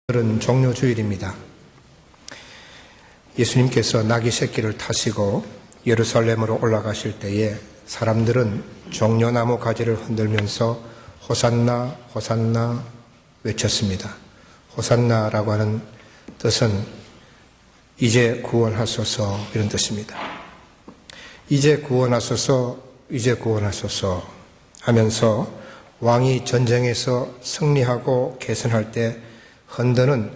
오늘은 종료주일입니다. 예수님께서 나귀 새끼를 타시고 예루살렘으로 올라가실 때에 사람들은 종려나무 가지를 흔들면서 호산나 호산나 외쳤습니다. 호산나라고 하는 뜻은 이제 구원하소서 이런 뜻입니다. 이제 구원하소서 이제 구원하소서 하면서 왕이 전쟁에서 승리하고 계승할 때 흔드는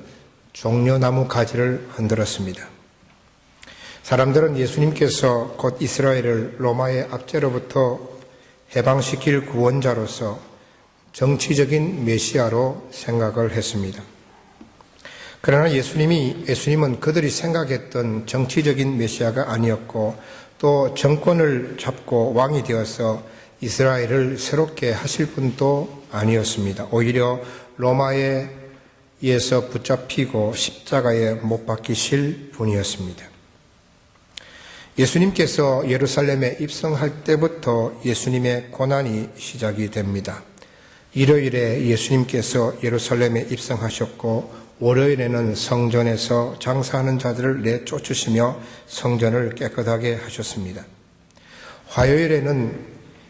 종려나무 가지를 흔들었습니다. 사람들은 예수님께서 곧 이스라엘을 로마의 압제로부터 해방시킬 구원자로서 정치적인 메시아로 생각을 했습니다. 그러나 예수님은 그들이 생각했던 정치적인 메시아가 아니었고 또 정권을 잡고 왕이 되어서 이스라엘을 새롭게 하실 분도 아니었습니다. 오히려 로마에 의해서 붙잡히고 십자가에 못 박히실 분이었습니다. 예수님께서 예루살렘에 입성할 때부터 예수님의 고난이 시작이 됩니다. 일요일에 예수님께서 예루살렘에 입성하셨고 월요일에는 성전에서 장사하는 자들을 내쫓으시며 성전을 깨끗하게 하셨습니다. 화요일에는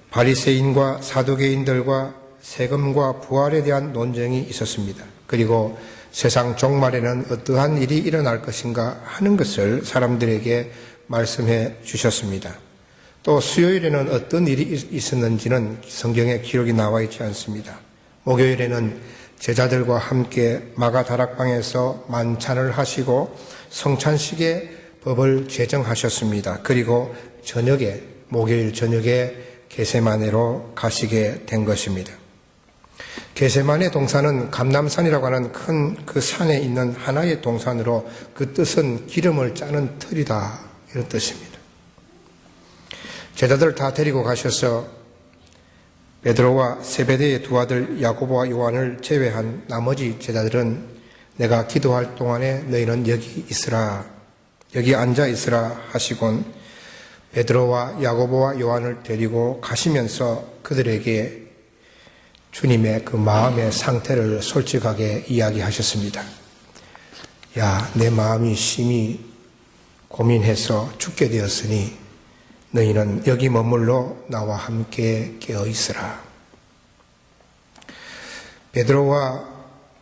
바리새인과 사두개인들과 세금과 부활에 대한 논쟁이 있었습니다. 그리고 세상 종말에는 어떠한 일이 일어날 것인가 하는 것을 사람들에게 말씀해 주셨습니다. 또 수요일에는 어떤 일이 있었는지는 성경에 기록이 나와 있지 않습니다. 목요일에는 제자들과 함께 마가다락방에서 만찬을 하시고 성찬식의 법을 제정하셨습니다. 그리고 목요일 저녁에 겟세마네로 가시게 된 것입니다. 겟세마네 동산은 감람산이라고 하는 큰 그 산에 있는 하나의 동산으로 그 뜻은 기름을 짜는 틀이다 이런 뜻입니다. 제자들 다 데리고 가셔서 베드로와 세베대의 두 아들 야고보와 요한을 제외한 나머지 제자들은 내가 기도할 동안에 너희는 여기 있으라, 여기 앉아 있으라 하시곤 베드로와 야고보와 요한을 데리고 가시면서 그들에게 주님의 그 마음의 상태를 솔직하게 이야기하셨습니다. 야, 내 마음이 심히 고민해서 죽게 되었으니 너희는 여기 머물러 나와 함께 깨어 있으라. 베드로와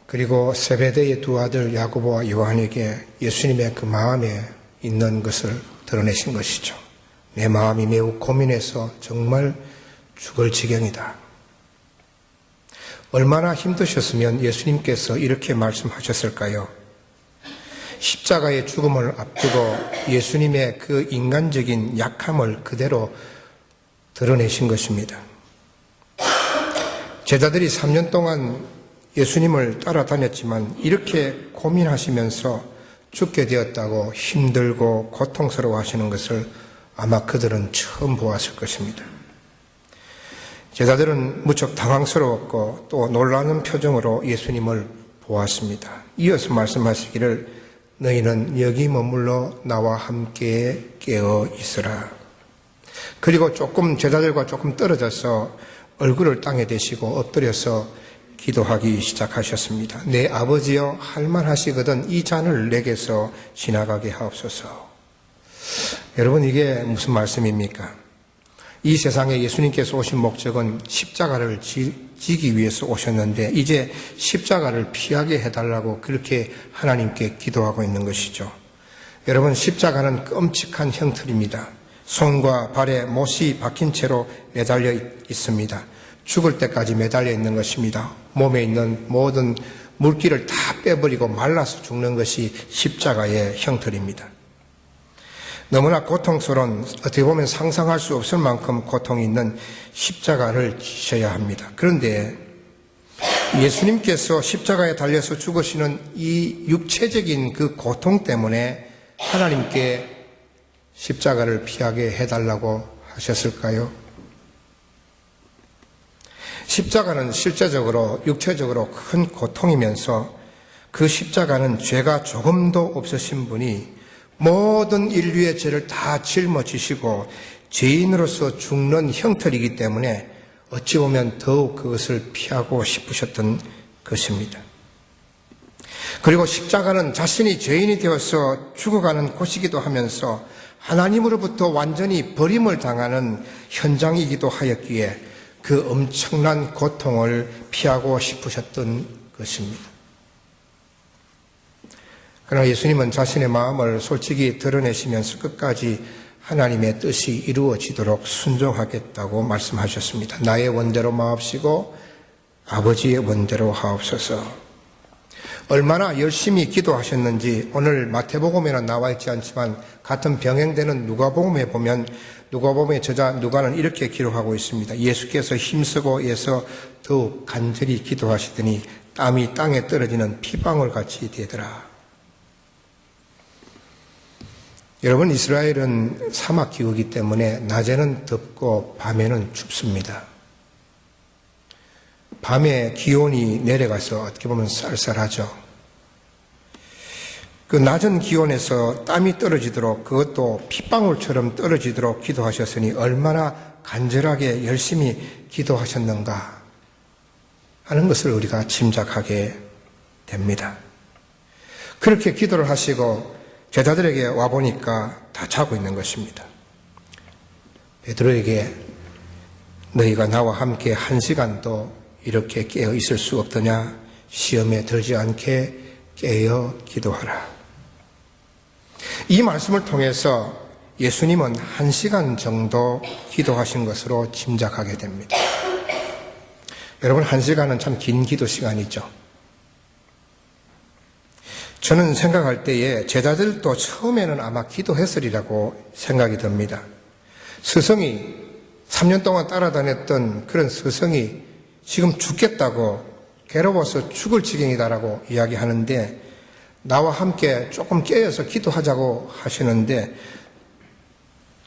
그리고 세베대의 두 아들 야고보와 요한에게 예수님의 그 마음에 있는 것을 드러내신 것이죠. 내 마음이 매우 고민해서 정말 죽을 지경이다. 얼마나 힘드셨으면 예수님께서 이렇게 말씀하셨을까요? 십자가의 죽음을 앞두고 예수님의 그 인간적인 약함을 그대로 드러내신 것입니다. 제자들이 3년 동안 예수님을 따라다녔지만 이렇게 고민하시면서 죽게 되었다고 힘들고 고통스러워 하시는 것을 아마 그들은 처음 보았을 것입니다. 제자들은 무척 당황스러웠고 또 놀라는 표정으로 예수님을 보았습니다. 이어서 말씀하시기를 너희는 여기 머물러 나와 함께 깨어 있으라. 그리고 제자들과 조금 떨어져서 얼굴을 땅에 대시고 엎드려서 기도하기 시작하셨습니다. 내 아버지여 할만하시거든 이 잔을 내게서 지나가게 하옵소서. 여러분, 이게 무슨 말씀입니까? 이 세상에 예수님께서 오신 목적은 십자가를 지기 위해서 오셨는데 이제 십자가를 피하게 해달라고 그렇게 하나님께 기도하고 있는 것이죠. 여러분, 십자가는 끔찍한 형틀입니다. 손과 발에 못이 박힌 채로 매달려 있습니다. 죽을 때까지 매달려 있는 것입니다. 몸에 있는 모든 물기를 다 빼버리고 말라서 죽는 것이 십자가의 형틀입니다. 너무나 고통스러운, 어떻게 보면 상상할 수 없을 만큼 고통이 있는 십자가를 지셔야 합니다. 그런데 예수님께서 십자가에 달려서 죽으시는 이 육체적인 그 고통 때문에 하나님께 십자가를 피하게 해달라고 하셨을까요? 십자가는 실제적으로 육체적으로 큰 고통이면서 그 십자가는 죄가 조금도 없으신 분이 모든 인류의 죄를 다 짊어지시고 죄인으로서 죽는 형틀이기 때문에 어찌 보면 더욱 그것을 피하고 싶으셨던 것입니다. 그리고 십자가는 자신이 죄인이 되어서 죽어가는 곳이기도 하면서 하나님으로부터 완전히 버림을 당하는 현장이기도 하였기에 그 엄청난 고통을 피하고 싶으셨던 것입니다. 그러나 예수님은 자신의 마음을 솔직히 드러내시면서 끝까지 하나님의 뜻이 이루어지도록 순종하겠다고 말씀하셨습니다. 나의 원대로 마옵시고 아버지의 원대로 하옵소서. 얼마나 열심히 기도하셨는지 오늘 마태복음에는 나와 있지 않지만 같은 병행되는 누가복음에 보면 누가복음의 저자 누가는 이렇게 기록하고 있습니다. 예수께서 힘쓰고 애써 더욱 간절히 기도하시더니 땀이 땅에 떨어지는 피방울 같이 되더라. 여러분, 이스라엘은 사막 기후이기 때문에 낮에는 덥고 밤에는 춥습니다. 밤에 기온이 내려가서 어떻게 보면 쌀쌀하죠. 그 낮은 기온에서 땀이 떨어지도록, 그것도 핏방울처럼 떨어지도록 기도하셨으니 얼마나 간절하게 열심히 기도하셨는가 하는 것을 우리가 짐작하게 됩니다. 그렇게 기도를 하시고 제자들에게 와보니까 다 자고 있는 것입니다. 베드로에게 너희가 나와 함께 1시간도 이렇게 깨어 있을 수 없더냐? 시험에 들지 않게 깨어 기도하라. 이 말씀을 통해서 예수님은 1시간 정도 기도하신 것으로 짐작하게 됩니다. 여러분, 1시간은 참 긴 기도 시간이죠. 저는 생각할 때에 제자들도 처음에는 아마 기도했으리라고 생각이 듭니다. 스승이 3년 동안 따라다녔던 그런 스승이 지금 죽겠다고 괴로워서 죽을 지경이다라고 이야기하는데 나와 함께 조금 깨어서 기도하자고 하시는데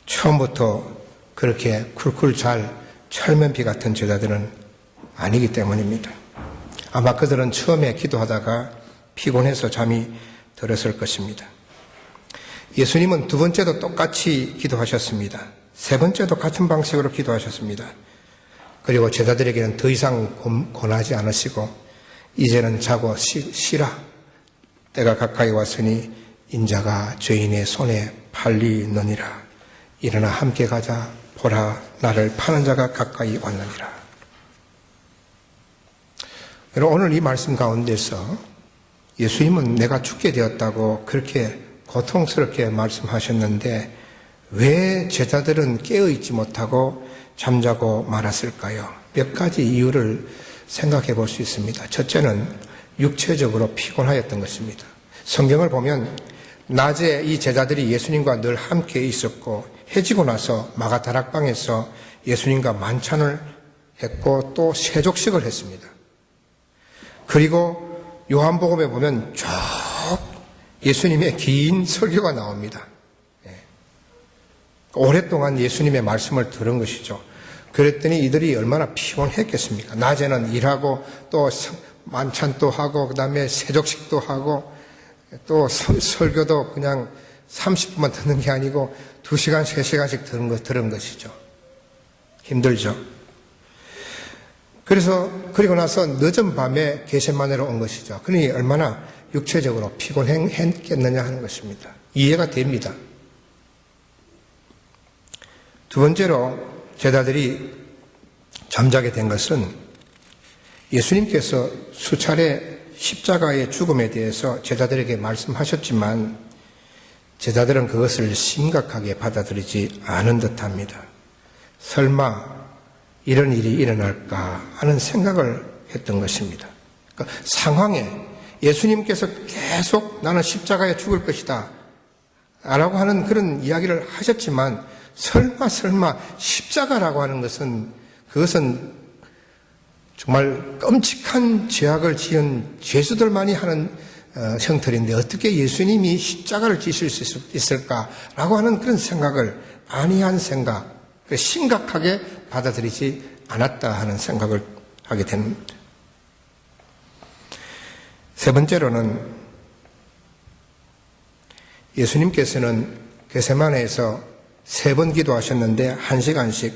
처음부터 그렇게 쿨쿨 잘 철면피 같은 제자들은 아니기 때문입니다. 아마 그들은 처음에 기도하다가 피곤해서 잠이 들었을 것입니다. 예수님은 두 번째도 똑같이 기도하셨습니다. 세 번째도 같은 방식으로 기도하셨습니다. 그리고 제자들에게는 더 이상 권하지 않으시고 이제는 자고 쉬라. 때가 가까이 왔으니 인자가 죄인의 손에 팔리느니라. 일어나 함께 가자. 보라, 나를 파는 자가 가까이 왔느니라. 여러분, 오늘 이 말씀 가운데서 예수님은 내가 죽게 되었다고 그렇게 고통스럽게 말씀하셨는데 왜 제자들은 깨어있지 못하고 잠자고 말았을까요? 몇 가지 이유를 생각해 볼 수 있습니다. 첫째는 육체적으로 피곤하였던 것입니다. 성경을 보면 낮에 이 제자들이 예수님과 늘 함께 있었고 해지고 나서 마가다락방에서 예수님과 만찬을 했고 또 세족식을 했습니다. 그리고 요한복음에 보면 쭉 예수님의 긴 설교가 나옵니다. 오랫동안 예수님의 말씀을 들은 것이죠. 그랬더니 이들이 얼마나 피곤했겠습니까? 낮에는 일하고 또 만찬도 하고 그다음에 세족식도 하고 또 설교도 그냥 30분만 듣는 게 아니고 2시간, 3시간씩 들은 것이죠. 힘들죠. 그리고 나서 늦은 밤에 겟세마네로 온 것이죠. 그러니 얼마나 육체적으로 피곤했겠느냐 하는 것입니다. 이해가 됩니다. 두 번째로 제자들이 잠자게 된 것은 예수님께서 수차례 십자가의 죽음에 대해서 제자들에게 말씀하셨지만 제자들은 그것을 심각하게 받아들이지 않은 듯합니다. 설마 이런 일이 일어날까 하는 생각을 했던 것입니다. 그러니까 상황에 예수님께서 계속 나는 십자가에 죽을 것이다 라고 하는 그런 이야기를 하셨지만 설마 십자가라고 하는 것은 그것은 정말 끔찍한 죄악을 지은 죄수들만이 하는 형틀인데 어떻게 예수님이 십자가를 지실 수 있을까라고 하는 그런 생각을 안이한 생각, 심각하게 받아들이지 않았다 하는 생각을 하게 됩니다. 세 번째로는 예수님께서는 겟세마네에서 3번 기도하셨는데 1시간씩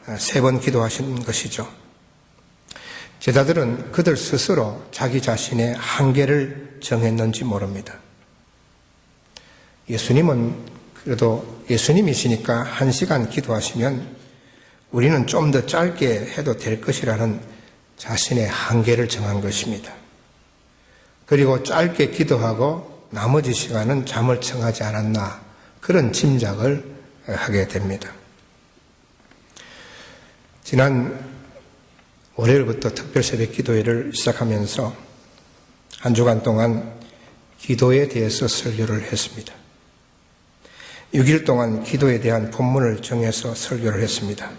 3번 기도하신 것이죠. 제자들은 그들 스스로 자기 자신의 한계를 정했는지 모릅니다. 예수님은 그래도 예수님이시니까 1시간 기도하시면 우리는 좀 더 짧게 해도 될 것이라는 자신의 한계를 정한 것입니다. 그리고 짧게 기도하고 나머지 시간은 잠을 청하지 않았나 그런 짐작을 하게 됩니다. 지난 월요일부터 특별 새벽 기도회를 시작하면서 한 주간 동안 기도에 대해서 설교를 했습니다. 6일 동안 기도에 대한 본문을 정해서 설교를 했습니다.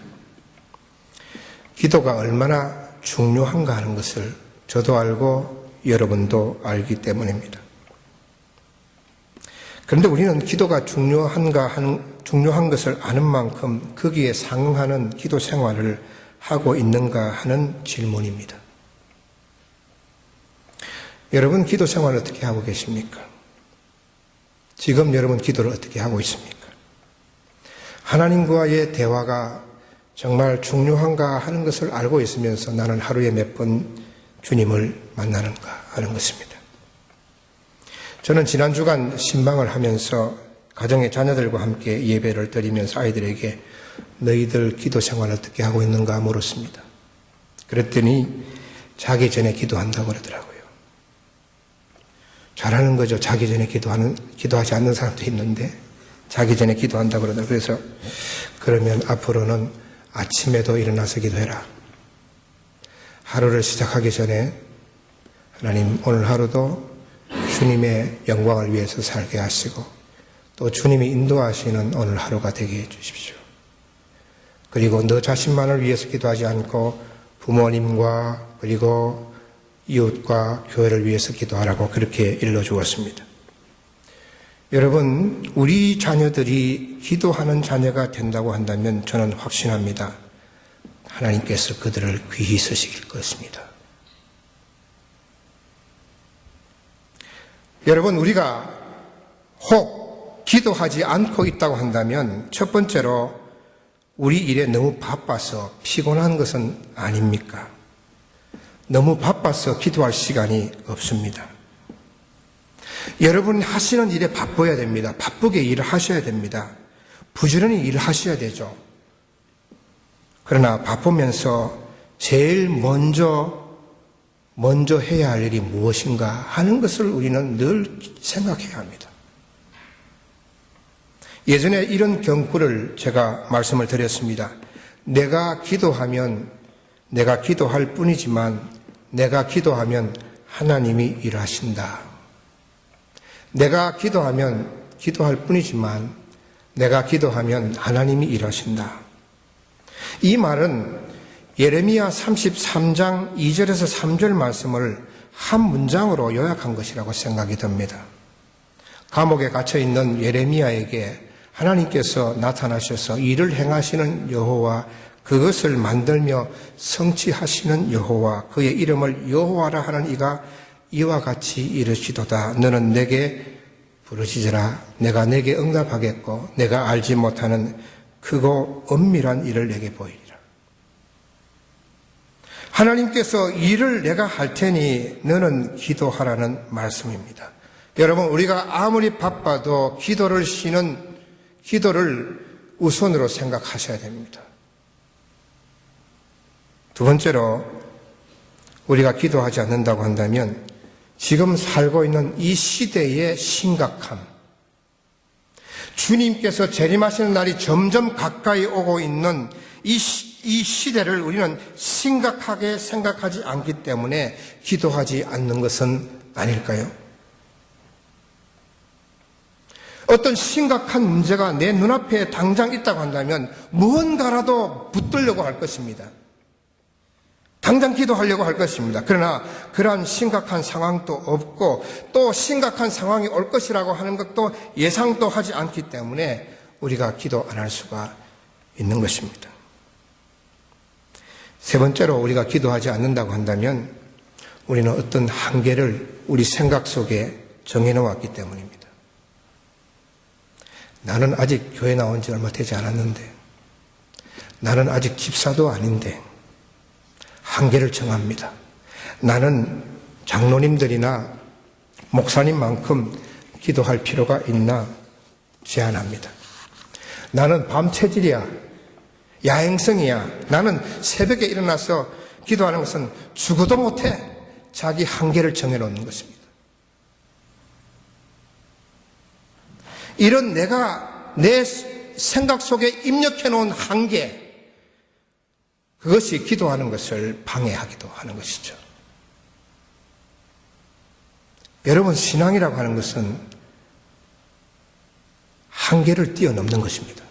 기도가 얼마나 중요한가 하는 것을 저도 알고 여러분도 알기 때문입니다. 그런데 우리는 기도가 중요한 것을 아는 만큼 거기에 상응하는 기도 생활을 하고 있는가 하는 질문입니다. 여러분 기도 생활을 어떻게 하고 계십니까? 지금 여러분 기도를 어떻게 하고 있습니까? 하나님과의 대화가 정말 중요한가 하는 것을 알고 있으면서 나는 하루에 몇 번 주님을 만나는가 하는 것입니다. 저는 지난 주간 신방을 하면서 가정의 자녀들과 함께 예배를 드리면서 아이들에게 너희들 기도 생활을 어떻게 하고 있는가 물었습니다. 그랬더니 자기 전에 기도한다고 그러더라고요. 잘하는 거죠. 자기 전에 기도하지 않는 사람도 있는데 자기 전에 기도한다고 그러더라고요. 그래서 그러면 앞으로는 아침에도 일어나서 기도해라. 하루를 시작하기 전에 하나님 오늘 하루도 주님의 영광을 위해서 살게 하시고 또 주님이 인도하시는 오늘 하루가 되게 해 주십시오. 그리고 너 자신만을 위해서 기도하지 않고 부모님과 그리고 이웃과 교회를 위해서 기도하라고 그렇게 일러주었습니다. 여러분, 우리 자녀들이 기도하는 자녀가 된다고 한다면 저는 확신합니다. 하나님께서 그들을 귀히 쓰실 것입니다. 여러분, 우리가 혹 기도하지 않고 있다고 한다면 첫 번째로 우리 일에 너무 바빠서 피곤한 것은 아닙니까? 너무 바빠서 기도할 시간이 없습니다. 여러분 하시는 일에 바빠야 됩니다. 바쁘게 일을 하셔야 됩니다. 부지런히 일을 하셔야 되죠. 그러나 바쁘면서 제일 먼저 해야 할 일이 무엇인가 하는 것을 우리는 늘 생각해야 합니다. 예전에 이런 경구를 제가 말씀을 드렸습니다. 내가 기도하면 내가 기도할 뿐이지만 내가 기도하면 하나님이 일하신다. 내가 기도하면 기도할 뿐이지만 내가 기도하면 하나님이 일하신다. 이 말은 예레미야 33장 2절에서 3절 말씀을 한 문장으로 요약한 것이라고 생각이 듭니다. 감옥에 갇혀있는 예레미야에게 하나님께서 나타나셔서 일을 행하시는 여호와, 그것을 만들며 성취하시는 여호와, 그의 이름을 여호와라 하는 이가 이와 같이 이르시도다. 너는 내게 부르짖으라. 내가 내게 응답하겠고 내가 알지 못하는 크고 엄밀한 일을 내게 보이리라. 하나님께서 일을 내가 할 테니 너는 기도하라는 말씀입니다. 여러분, 우리가 아무리 바빠도 기도를 우선으로 생각하셔야 됩니다. 두 번째로 우리가 기도하지 않는다고 한다면 지금 살고 있는 이 시대의 심각함, 주님께서 재림하시는 날이 점점 가까이 오고 있는 이 시대를 우리는 심각하게 생각하지 않기 때문에 기도하지 않는 것은 아닐까요? 어떤 심각한 문제가 내 눈앞에 당장 있다고 한다면 무언가라도 붙들려고 할 것입니다. 당장 기도하려고 할 것입니다. 그러나 그러한 심각한 상황도 없고 또 심각한 상황이 올 것이라고 하는 것도 예상도 하지 않기 때문에 우리가 기도 안 할 수가 있는 것입니다. 세 번째로 우리가 기도하지 않는다고 한다면 우리는 어떤 한계를 우리 생각 속에 정해놓았기 때문입니다. 나는 아직 교회 나온 지 얼마 되지 않았는데, 나는 아직 집사도 아닌데, 한계를 정합니다. 나는 장로님들이나 목사님만큼 기도할 필요가 있나 제안합니다. 나는 밤체질이야. 야행성이야. 나는 새벽에 일어나서 기도하는 것은 죽어도 못해. 자기 한계를 정해놓는 것입니다. 이런 내가 내 생각 속에 입력해놓은 한계, 그것이 기도하는 것을 방해하기도 하는 것이죠. 여러분, 신앙이라고 하는 것은 한계를 뛰어넘는 것입니다.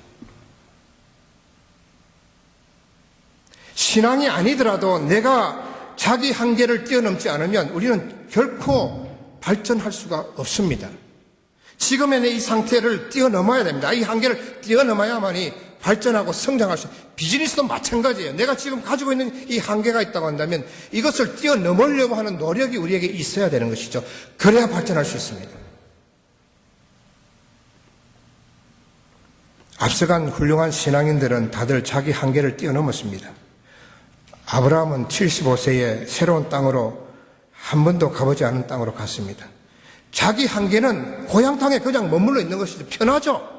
신앙이 아니더라도 내가 자기 한계를 뛰어넘지 않으면 우리는 결코 발전할 수가 없습니다. 지금의 내 이 상태를 뛰어넘어야 됩니다. 이 한계를 뛰어넘어야만이 발전하고 성장할 수 있습니다. 비즈니스도 마찬가지예요. 내가 지금 가지고 있는 이 한계가 있다고 한다면 이것을 뛰어넘으려고 하는 노력이 우리에게 있어야 되는 것이죠. 그래야 발전할 수 있습니다. 앞서간 훌륭한 신앙인들은 다들 자기 한계를 뛰어넘었습니다. 아브라함은 75세에 새로운 땅으로 한 번도 가보지 않은 땅으로 갔습니다. 자기 한계는 고향 땅에 그냥 머물러 있는 것이죠. 편하죠.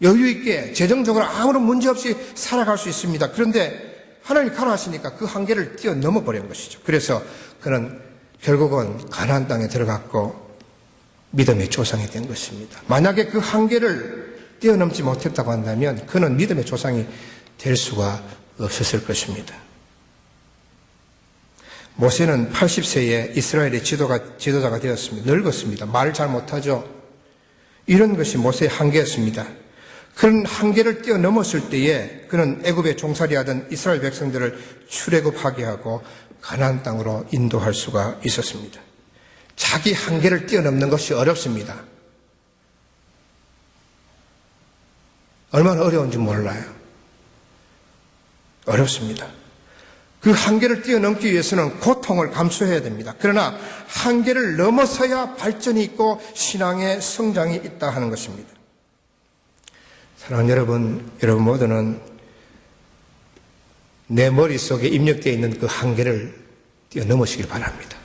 여유 있게 재정적으로 아무런 문제 없이 살아갈 수 있습니다. 그런데 하나님이 가라 하시니까 그 한계를 뛰어넘어 버린 것이죠. 그래서 그는 결국은 가나안 땅에 들어갔고 믿음의 조상이 된 것입니다. 만약에 그 한계를 뛰어넘지 못했다고 한다면 그는 믿음의 조상이 될 수가 없었을 것입니다. 모세는 80세에 이스라엘의 지도자가 되었습니다. 늙었습니다. 말을 잘 못하죠. 이런 것이 모세의 한계였습니다. 그런 한계를 뛰어넘었을 때에 그는 애굽에 종살이하던 이스라엘 백성들을 출애굽하게 하고 가나안 땅으로 인도할 수가 있었습니다. 자기 한계를 뛰어넘는 것이 어렵습니다. 얼마나 어려운지 몰라요. 어렵습니다. 그 한계를 뛰어넘기 위해서는 고통을 감수해야 됩니다. 그러나 한계를 넘어서야 발전이 있고 신앙의 성장이 있다 하는 것입니다. 사랑하는 여러분 모두는 내 머릿속에 입력되어 있는 그 한계를 뛰어넘으시길 바랍니다.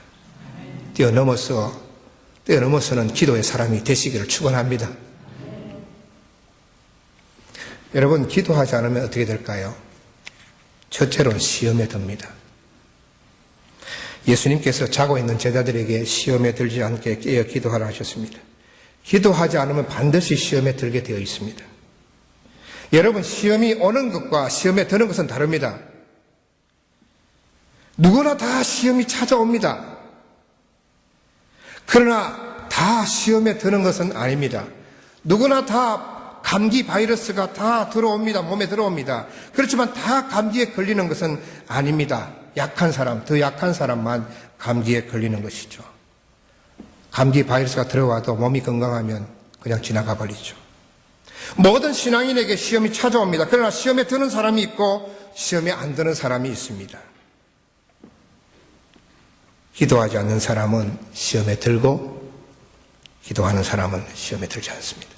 뛰어넘어서는 기도의 사람이 되시기를 축원합니다. 여러분, 기도하지 않으면 어떻게 될까요? 첫째로는 시험에 듭니다. 예수님께서 자고 있는 제자들에게 시험에 들지 않게 깨어 기도하라 하셨습니다. 기도하지 않으면 반드시 시험에 들게 되어 있습니다. 여러분, 시험이 오는 것과 시험에 드는 것은 다릅니다. 누구나 다 시험이 찾아옵니다. 그러나 다 시험에 드는 것은 아닙니다. 누구나 다 감기 바이러스가 다 들어옵니다. 몸에 들어옵니다. 그렇지만 다 감기에 걸리는 것은 아닙니다. 약한 사람, 더 약한 사람만 감기에 걸리는 것이죠. 감기 바이러스가 들어와도 몸이 건강하면 그냥 지나가 버리죠. 모든 신앙인에게 시험이 찾아옵니다. 그러나 시험에 드는 사람이 있고 시험에 안 드는 사람이 있습니다. 기도하지 않는 사람은 시험에 들고 기도하는 사람은 시험에 들지 않습니다.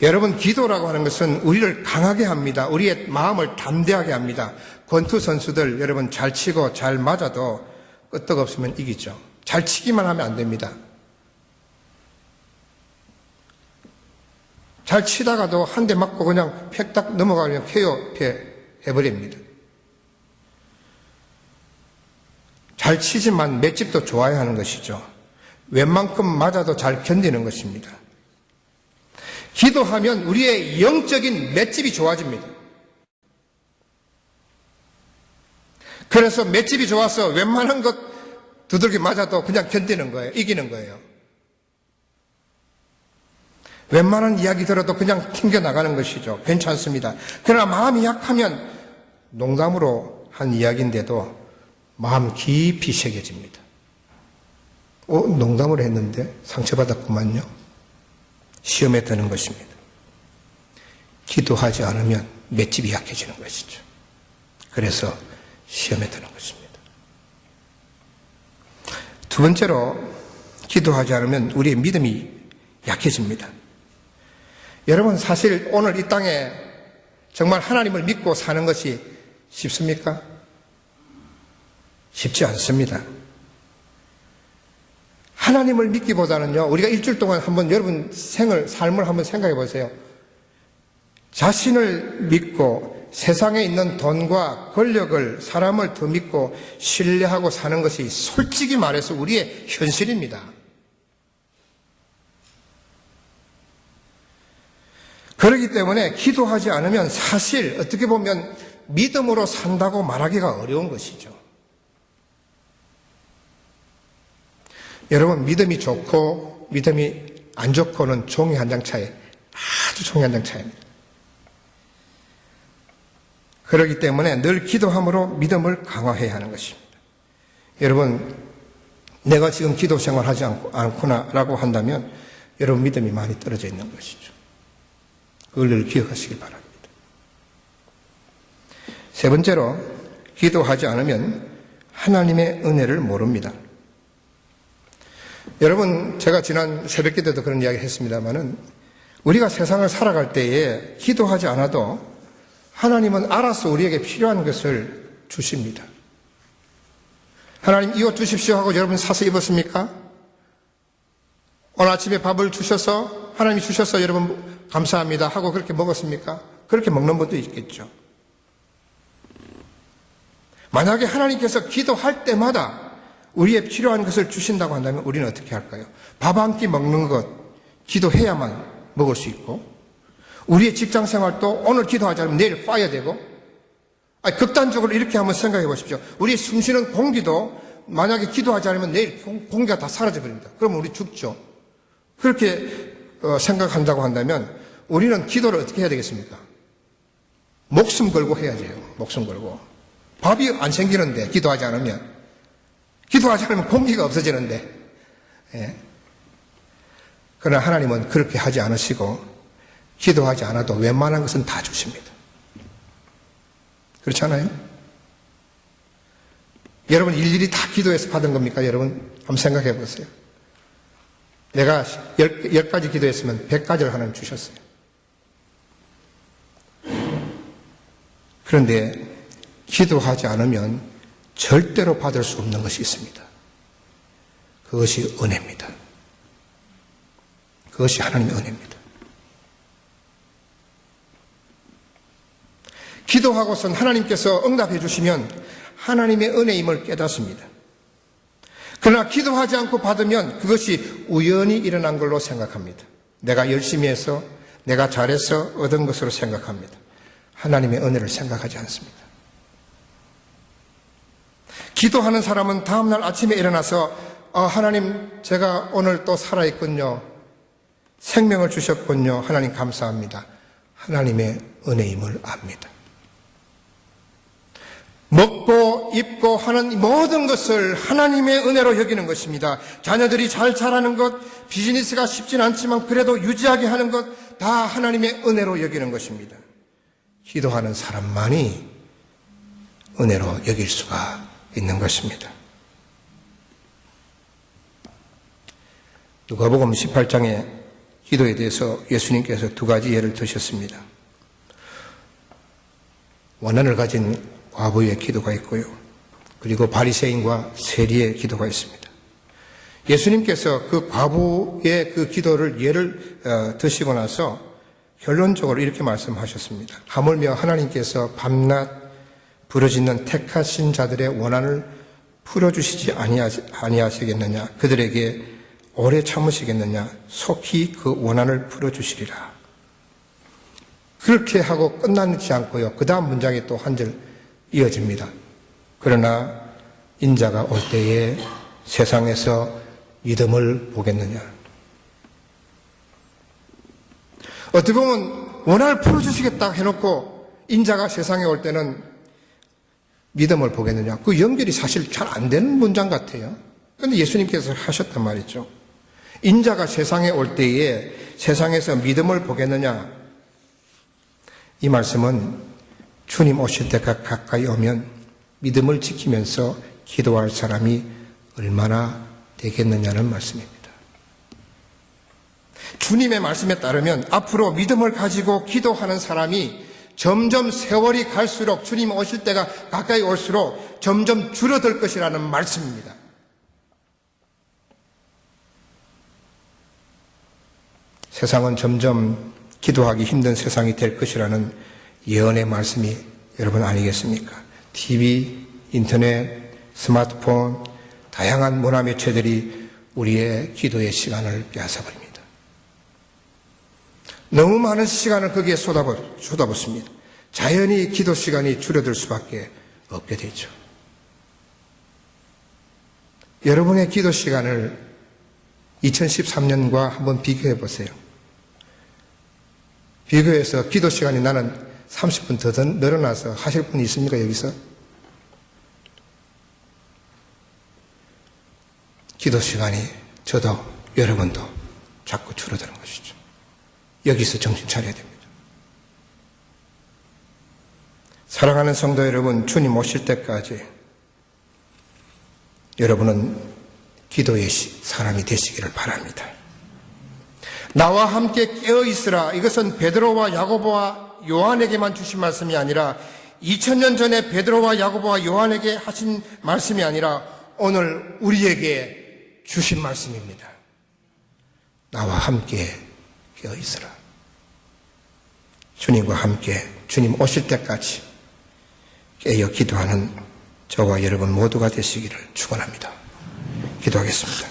여러분, 기도라고 하는 것은 우리를 강하게 합니다. 우리의 마음을 담대하게 합니다. 권투 선수들 여러분 잘 치고 잘 맞아도 끄떡없으면 이기죠. 잘 치기만 하면 안 됩니다. 잘 치다가도 한 대 맞고 그냥 팩딱 넘어가면 KO 해버립니다. 잘 치지만 맷집도 좋아야 하는 것이죠. 웬만큼 맞아도 잘 견디는 것입니다. 기도하면 우리의 영적인 맷집이 좋아집니다. 그래서 맷집이 좋아서 웬만한 것 두들겨 맞아도 그냥 견디는 거예요. 이기는 거예요. 웬만한 이야기 들어도 그냥 튕겨나가는 것이죠. 괜찮습니다. 그러나 마음이 약하면 농담으로 한 이야기인데도 마음 깊이 새겨집니다. 농담을 했는데 상처받았구만요. 시험에 드는 것입니다. 기도하지 않으면 맷집이 약해지는 것이죠. 그래서 시험에 드는 것입니다. 두 번째로, 기도하지 않으면 우리의 믿음이 약해집니다. 여러분, 사실 오늘 이 땅에 정말 하나님을 믿고 사는 것이 쉽습니까? 쉽지 않습니다. 하나님을 믿기보다는요, 우리가 일주일 동안 한번 여러분 삶을 한번 생각해 보세요. 자신을 믿고 세상에 있는 돈과 권력을, 사람을 더 믿고 신뢰하고 사는 것이 솔직히 말해서 우리의 현실입니다. 그렇기 때문에 기도하지 않으면 사실 어떻게 보면 믿음으로 산다고 말하기가 어려운 것이죠. 여러분, 믿음이 좋고 믿음이 안 좋고는 종이 한 장 차이, 아주 종이 한 장 차이입니다. 그렇기 때문에 늘 기도함으로 믿음을 강화해야 하는 것입니다. 여러분, 내가 지금 기도 생활하지 않구나라고 한다면 여러분 믿음이 많이 떨어져 있는 것이죠. 그걸 늘 기억하시길 바랍니다. 세 번째로, 기도하지 않으면 하나님의 은혜를 모릅니다. 여러분, 제가 지난 새벽 기도 때도 그런 이야기 했습니다만은 우리가 세상을 살아갈 때에 기도하지 않아도 하나님은 알아서 우리에게 필요한 것을 주십니다. 하나님, 이 옷 주십시오 하고 여러분 사서 입었습니까? 오늘 아침에 밥을 주셔서, 하나님이 주셔서 여러분 감사합니다 하고 그렇게 먹었습니까? 그렇게 먹는 분도 있겠죠. 만약에 하나님께서 기도할 때마다 우리의 필요한 것을 주신다고 한다면 우리는 어떻게 할까요? 밥 한 끼 먹는 것, 기도해야만 먹을 수 있고, 우리의 직장 생활도 오늘 기도하지 않으면 내일 빠야 되고, 극단적으로 이렇게 한번 생각해 보십시오. 우리 숨쉬는 공기도 만약에 기도하지 않으면 내일 공기가 다 사라져 버립니다. 그러면 우리 죽죠. 그렇게 생각한다고 한다면 우리는 기도를 어떻게 해야 되겠습니까? 목숨 걸고 해야죠. 목숨 걸고. 밥이 안 생기는데 기도하지 않으면, 기도하지 않으면 공기가 없어지는데, 예. 그러나 하나님은 그렇게 하지 않으시고 기도하지 않아도 웬만한 것은 다 주십니다. 그렇지 않아요? 여러분 일일이 다 기도해서 받은 겁니까? 여러분 한번 생각해 보세요. 내가 10가지 기도했으면 100가지를 하나님 주셨어요. 그런데 기도하지 않으면 절대로 받을 수 없는 것이 있습니다. 그것이 은혜입니다. 그것이 하나님의 은혜입니다. 기도하고선 하나님께서 응답해 주시면 하나님의 은혜임을 깨닫습니다. 그러나 기도하지 않고 받으면 그것이 우연히 일어난 걸로 생각합니다. 내가 열심히 해서, 내가 잘해서 얻은 것으로 생각합니다. 하나님의 은혜를 생각하지 않습니다. 기도하는 사람은 다음날 아침에 일어나서 하나님, 제가 오늘 또 살아있군요. 생명을 주셨군요. 하나님 감사합니다. 하나님의 은혜임을 압니다. 먹고 입고 하는 모든 것을 하나님의 은혜로 여기는 것입니다. 자녀들이 잘 자라는 것, 비즈니스가 쉽진 않지만 그래도 유지하게 하는 것 다 하나님의 은혜로 여기는 것입니다. 기도하는 사람만이 은혜로 여길 수가 있는 것입니다. 누가복음 18장에 기도에 대해서 예수님께서 두 가지 예를 드셨습니다. 원한을 가진 과부의 기도가 있고요. 그리고 바리새인과 세리의 기도가 있습니다. 예수님께서 그 과부의 그 기도를 예를 드시고 나서 결론적으로 이렇게 말씀하셨습니다. 하물며 하나님께서 밤낮 부르짖는 택하신 자들의 원한을 풀어주시지 아니하시겠느냐? 그들에게 오래 참으시겠느냐? 속히 그 원한을 풀어주시리라. 그렇게 하고 끝나지 않고요. 그 다음 문장이 또 한 절 이어집니다. 그러나 인자가 올 때에 세상에서 믿음을 보겠느냐. 어떻게 보면 원한을 풀어주시겠다 해놓고 인자가 세상에 올 때는 믿음을 보겠느냐. 그 연결이 사실 잘 안 되는 문장 같아요. 그런데 예수님께서 하셨단 말이죠. 인자가 세상에 올 때에 세상에서 믿음을 보겠느냐. 이 말씀은 주님 오실 때가 가까이 오면 믿음을 지키면서 기도할 사람이 얼마나 되겠느냐는 말씀입니다. 주님의 말씀에 따르면 앞으로 믿음을 가지고 기도하는 사람이 점점 세월이 갈수록 주님 오실 때가 가까이 올수록 점점 줄어들 것이라는 말씀입니다. 세상은 점점 기도하기 힘든 세상이 될 것이라는 예언의 말씀이 여러분 아니겠습니까? TV, 인터넷, 스마트폰, 다양한 문화 매체들이 우리의 기도의 시간을 빼앗아버립니다. 너무 많은 시간을 거기에 쏟아붓습니다. 자연히 기도 시간이 줄어들 수밖에 없게 되죠. 여러분의 기도 시간을 2013년과 한번 비교해 보세요. 비교해서 기도 시간이 나는 30분 더 늘어나서 하실 분이 있습니까, 여기서? 기도 시간이 저도 여러분도 자꾸 줄어드는 것이죠. 여기서 정신 차려야 됩니다. 사랑하는 성도 여러분, 주님 오실 때까지 여러분은 기도의 사람이 되시기를 바랍니다. 나와 함께 깨어있으라. 이것은 베드로와 야고보와 요한에게만 주신 말씀이 아니라 2000년 전에 베드로와 야고보와 요한에게 하신 말씀이 아니라 오늘 우리에게 주신 말씀입니다. 나와 함께 깨어있으라. 주님과 함께 주님 오실 때까지 깨어 기도하는 저와 여러분 모두가 되시기를 축원합니다. 기도하겠습니다.